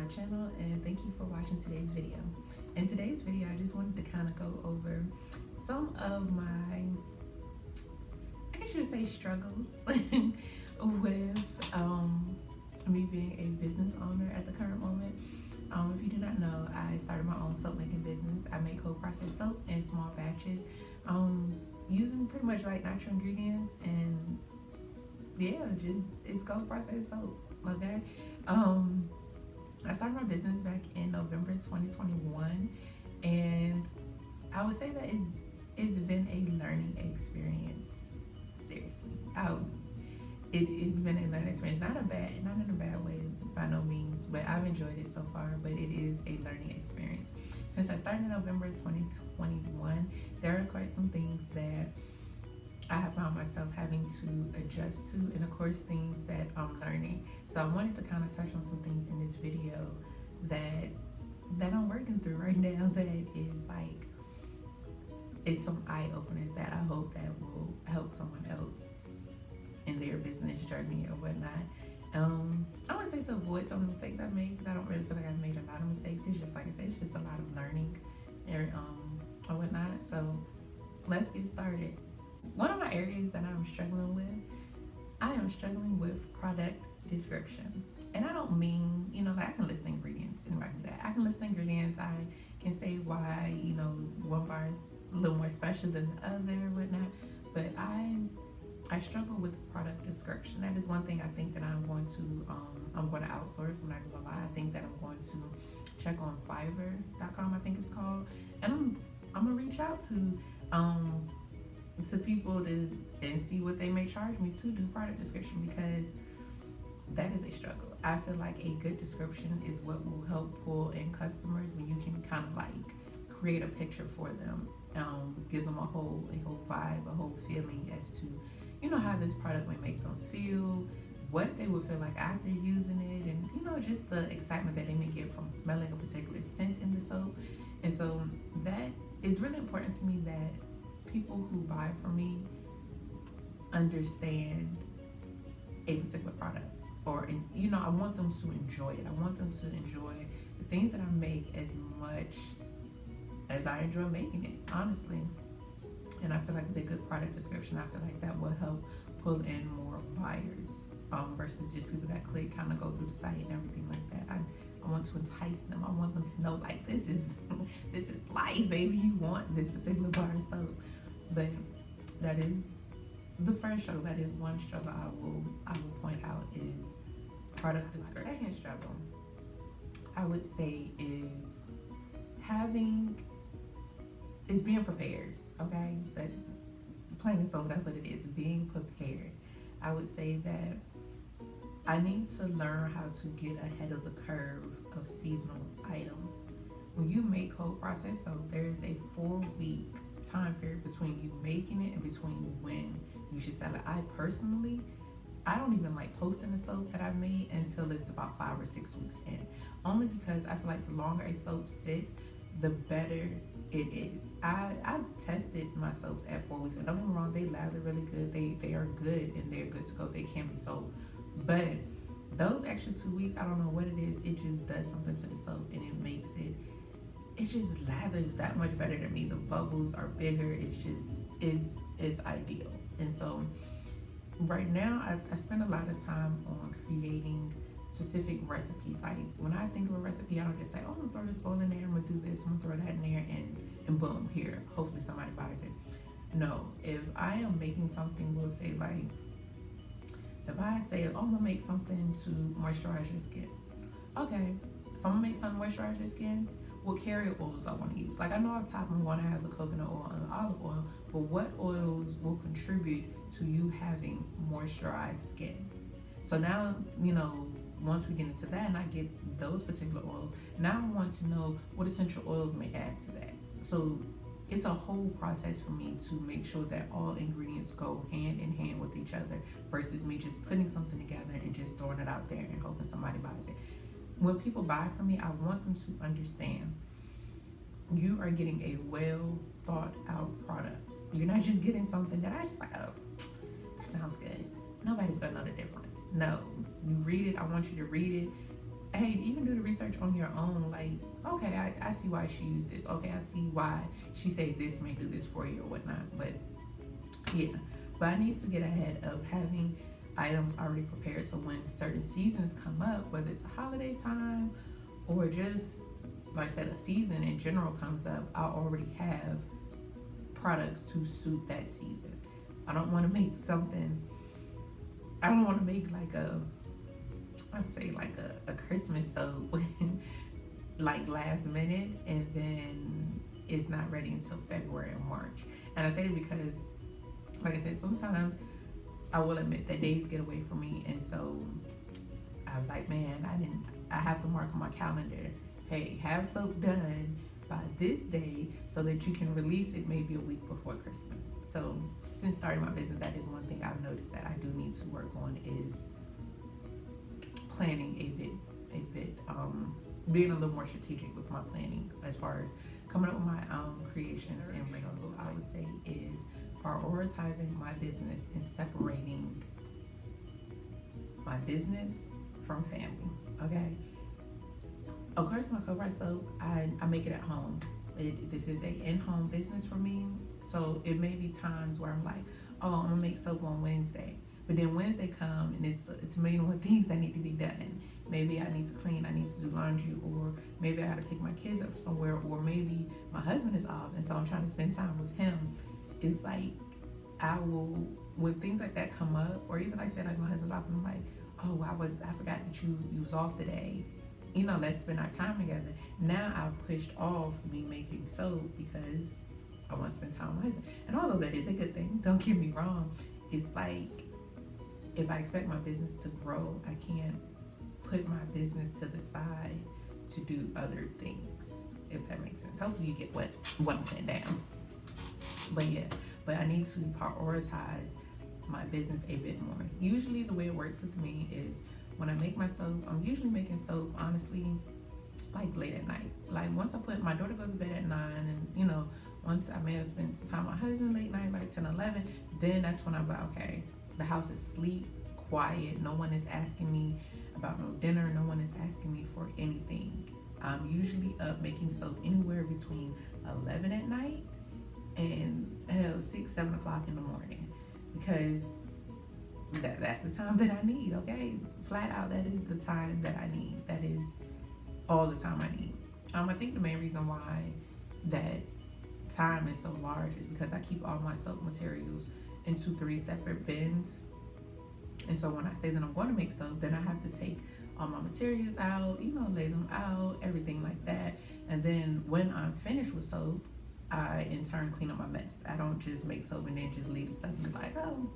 my channel, and thank you for watching today's video. In today's video, I just wanted to kind of go over some of my, I guess you would say, struggles with me being a business owner at the current moment. If you do not know, I started my own soap making business. I make cold processed soap in small batches, using pretty much like natural ingredients, and yeah, it's cold processed soap. Okay. I started my business back in November 2021, and I would say that it's been a learning experience. Seriously, it's been a learning experience. Not in a bad way by no means, but I've enjoyed it so far. But it is a learning experience. Since I started in November 2021, there are quite some things that I have found myself having to adjust to, and of course things that I'm learning. So I wanted to kind of touch on some things in this video that I'm working through right now, that is like, it's some eye openers that I hope that will help someone else in their business journey or whatnot. I would say to avoid some of the mistakes I've made, because I don't really feel like I've made a lot of mistakes. It's just, like I said, it's just a lot of learning or whatnot. So let's get started. One of my areas that I'm struggling with, I am struggling with product description. And I don't mean, like I can list ingredients and I can do that. I can list ingredients. I can say why, one bar is a little more special than the other or whatnot. But I struggle with product description. That is one thing I think that I'm going to outsource. I'm not gonna lie. I think that I'm going to check on Fiverr.com, I think it's called. And I'm gonna reach out to people and see what they may charge me to do product description, because that is a struggle. I feel like a good description is what will help pull in customers, when you can kind of like create a picture for them, give them a whole vibe, a whole feeling as to how this product may make them feel, what they would feel like after using it, and just the excitement that they may get from smelling a particular scent in the soap. And so that is really important to me, that people who buy from me understand a particular product, or I want them to enjoy it. I want them to enjoy the things that I make as much as I enjoy making it, honestly. And I feel like with a good product description, I feel like that will help pull in more buyers, versus just people that click, kind of go through the site and everything like that. I want to entice them. I want them to know, like, this is life, baby. You want this particular bar of soap. But that is the first struggle. That is one struggle I will point out, is product description. Second struggle, I would say, is being prepared. Okay, that plain and simple, that's what it is, being prepared. I would say that I need to learn how to get ahead of the curve of seasonal items. When you make cold processed soap, there is a 4-week time period between you making it and between when you should sell it. I personally, I don't even like posting the soap that I've made until it's about 5 or 6 weeks in, only because I feel like the longer a soap sits, the better it is. I've tested my soaps at 4 weeks, and don't get me wrong, they lather really good. They are good, and they're good to go. They can be sold, but those extra 2 weeks, I don't know what it is. It just does something to the soap, and it makes it just lathers that much better to me. The bubbles are bigger. It's ideal. And so right now, I spend a lot of time on creating specific recipes. Like, when I think of a recipe, I don't just say, oh, I'm gonna throw this oil in there, I'm gonna do this, I'm gonna throw that in there, and boom, here, hopefully somebody buys it. No, if I am making something, we'll say, like, if I say, oh, I'm gonna make something to moisturize your skin. Okay, if I'm gonna make something to moisturize your skin, what carrier oils do I want to use? Like, I know off top I'm gonna have the coconut oil and the olive oil, but what oils will contribute to you having moisturized skin? So now, once we get into that and I get those particular oils, now I want to know what essential oils may add to that. So it's a whole process for me to make sure that all ingredients go hand in hand with each other, versus me just putting something together and just throwing it out there and hoping somebody buys it. When people buy from me, I want them to understand you are getting a well thought out product. You're not just getting something that I just like, oh, that sounds good. Nobody's gonna know the difference. No, you read it. I want you to read it hey, even do the research on your own. Like, okay, I see why she used this. Okay, I see why she say this may do this for you or whatnot. But yeah, but I need to get ahead of having items already prepared, so when certain seasons come up, whether it's a holiday time or just like I said, a season in general comes up, I already have products to suit that season. I don't want to make something. I don't want to make like I say like a Christmas soap like last minute, and then it's not ready until February or March. And I say it because, like I said, sometimes I will admit that days get away from me, and so I was like, man, I have to mark on my calendar, hey, have soap done by this day so that you can release it maybe a week before Christmas. So since starting my business, that is one thing I've noticed that I do need to work on, is planning a bit, being a little more strategic with my planning as far as coming up with my creations and renewals. I would say is prioritizing my business and separating my business from family. Okay. Of course, my co-write soap, I make it at home. This is a in-home business for me, so it may be times where I'm like, oh, I'm gonna make soap on Wednesday, but then Wednesday come and it's a million and one things that need to be done. Maybe I need to clean, I need to do laundry, or maybe I gotta pick my kids up somewhere, or maybe my husband is off and so I'm trying to spend time with him. It's like I will, when things like that come up, or even like I said, like my husband's off and I'm like, oh, I forgot that you was off today. You know, let's spend our time together. Now I've pushed off me making soap because I want to spend time with my husband. And although that is a good thing, don't get me wrong, it's like if I expect my business to grow, I can't put my business to the side to do other things, if that makes sense. Hopefully you get what I'm saying down. But yeah, but I need to prioritize my business a bit more. Usually the way it works with me is when I make my soap, I'm usually making soap, honestly, like late at night. Like once my daughter goes to bed at 9, and you know, once I may have spent some time with my husband late night, like 10, 11, then that's when I'm like, okay, the house is sleep, quiet, no one is asking me about no dinner, no one is asking me for anything. I'm usually up making soap anywhere between 11 at night and 6, 7 o'clock in the morning, because that's the time that I need. Okay, flat out, that is the time that I need. That is all the time I need. I think the main reason why that time is so large is because I keep all my soap materials into 3 separate bins. And so when I say that I'm going to make soap, then I have to take all my materials out, you know, lay them out, everything like that. And then when I'm finished with soap, I in turn clean up my mess. I don't just make soap and then just leave the stuff and be like, oh,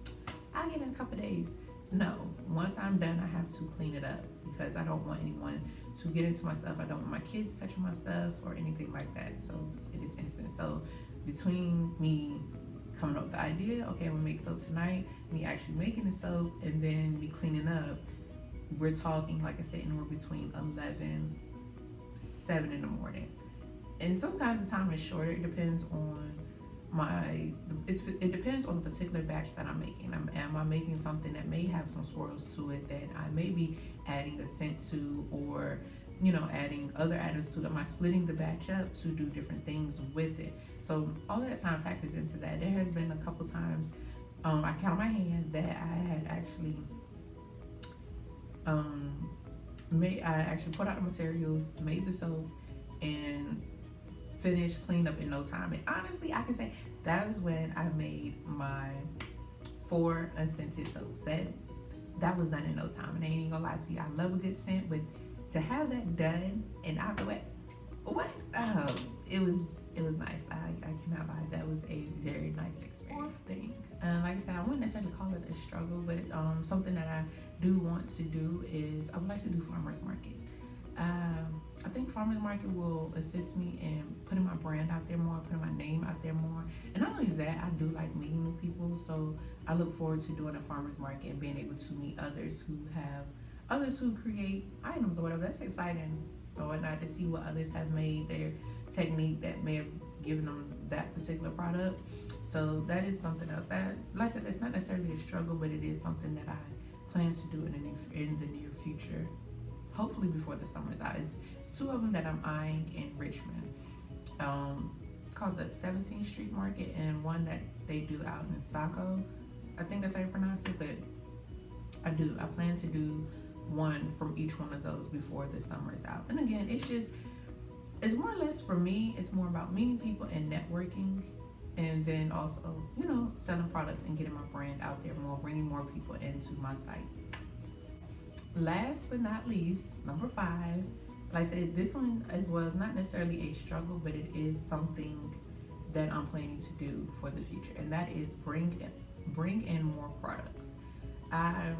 I'll get it in a couple days. No, once I'm done, I have to clean it up because I don't want anyone to get into my stuff. I don't want my kids touching my stuff or anything like that. So it is instant. So between me coming up with the idea, okay, I'm gonna make soap tonight, me actually making the soap, and then me cleaning up, we're talking, like I said, anywhere between 11, 7 in the morning. And sometimes the time is shorter. It depends on it depends on the particular batch that I'm making. Am I making something that may have some swirls to it that I may be adding a scent to, or you know, adding other items to it? Am I splitting the batch up to do different things with it? So all that time factors into that. There has been a couple times, I count on my hand, that I had actually I actually put out the materials, made the soap, and finished, cleaned up in no time. And honestly, I can say that was when I made my 4 unscented soaps. That was done in no time. And I ain't even gonna lie to you, I love a good scent, but to have that done and out the way, it was nice. I cannot lie. That was a very nice experience. Thing. Like I said, I wouldn't necessarily call it a struggle, but something that I do want to do is I would like to do farmers market. I think farmers market will assist me in putting my brand out there more, putting my name out there more. And not only that, I do like meeting new people. So I look forward to doing a farmers market and being able to meet others who create items or whatever. That's exciting or whatnot, to see what others have made, their technique that may have given them that particular product. So that is something else that, like I said, it's not necessarily a struggle, but it is something that I plan to do in the near future. hopefully before the summer's out. It's two of them that I'm eyeing in Richmond. It's called the 17th Street Market, and one that they do out in Saco. I think that's how you pronounce it, but I plan to do one from each one of those before the summer is out. And again, it's more or less for me, it's more about meeting people and networking, and then also, selling products and getting my brand out there more, bringing more people into my site. Last but not least, number 5, like I said, this one as well is not necessarily a struggle, but it is something that I'm planning to do for the future, and that is bring in more products. I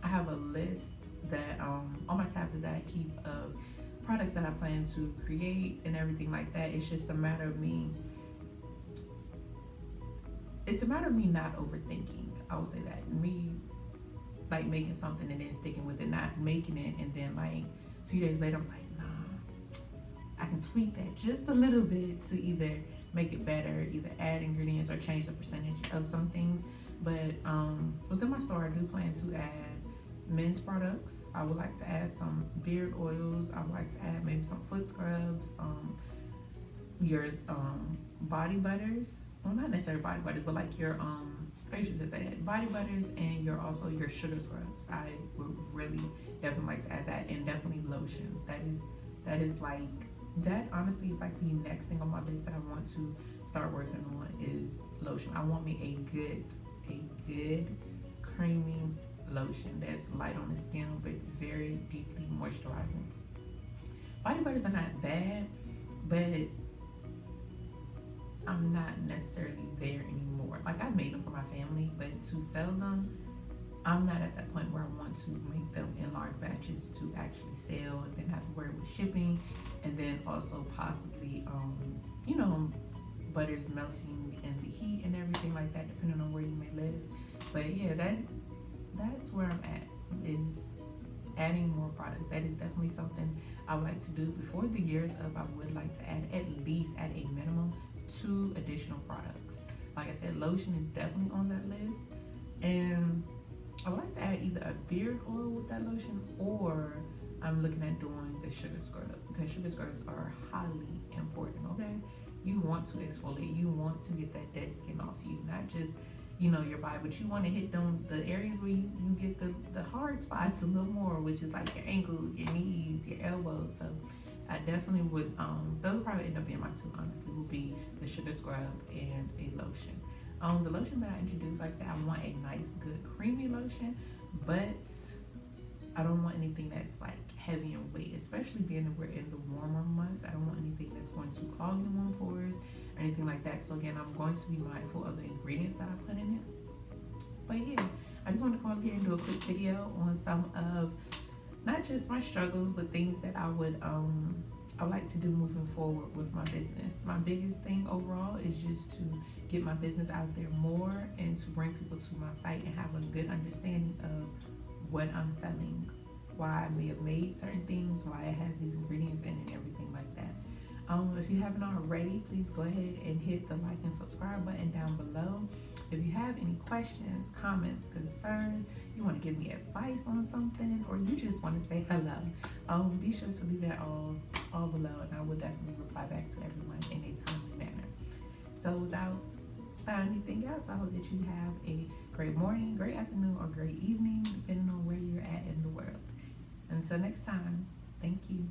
have a list that on my tablet that I keep of products that I plan to create and everything like that. It's just a matter of me. It's a matter of me not overthinking. I would say that me like making something and then sticking with it, not making it and then like a few days later I'm like, nah, I can tweak that just a little bit to either make it better, either add ingredients or change the percentage of some things. But within my store, I do plan to add men's products. I would like to add some beard oils. I would like to add maybe some foot scrubs, your body butters. Well, not necessarily body butters, but like your I should just say that, body butters, and your sugar scrubs. I would really definitely like to add that, and definitely lotion. That is like that honestly is like the next thing on my list that I want to start working on is lotion. I want me a good creamy lotion that's light on the skin but very deeply moisturizing. Body butters are not bad, but I'm not necessarily there anymore. Like, I made them for my family, but to sell them, I'm not at that point where I want to make them in large batches to actually sell and then have to worry with shipping, and then also possibly butters melting in the heat and everything like that, depending on where you may live. But yeah, that's where I'm at, is adding more products. That is definitely something I would like to do before the year's up. I would like to add at a minimum 2 additional products. Like I said, lotion is definitely on that list, and I would like to add either a beard oil with that lotion, or I'm looking at doing the sugar scrub, because sugar scrubs are highly important. Okay, you want to exfoliate, you want to get that dead skin off you, not just your body, but you want to hit the areas where you get the hard spots a little more, which is like your ankles, your knees, your elbows. So I definitely would those will probably end up being my 2, honestly, will be the sugar scrub and a lotion. The lotion that I introduced, like I said, I want a nice good creamy lotion, but I don't want anything that's like heavy in weight, especially being that we're in the warmer months. I don't want anything that's going to clog the warm pores or anything like that. So again, I'm going to be mindful of the ingredients that I put in it. But yeah, I just want to come up here and do a quick video on some of not just my struggles, but things that I would like to do moving forward with my business. My biggest thing overall is just to get my business out there more and to bring people to my site and have a good understanding of what I'm selling, why I may have made certain things, why it has these ingredients in it, and everything like that. If you haven't already, please go ahead and hit the like and subscribe button down below. If you have any questions, comments, concerns, you want to give me advice on something, or you just want to say hello, be sure to leave that all below, and I will definitely reply back to everyone in a timely manner. So without anything else, I hope that you have a great morning, great afternoon, or great evening, depending on where you're at in the world. Until next time, thank you.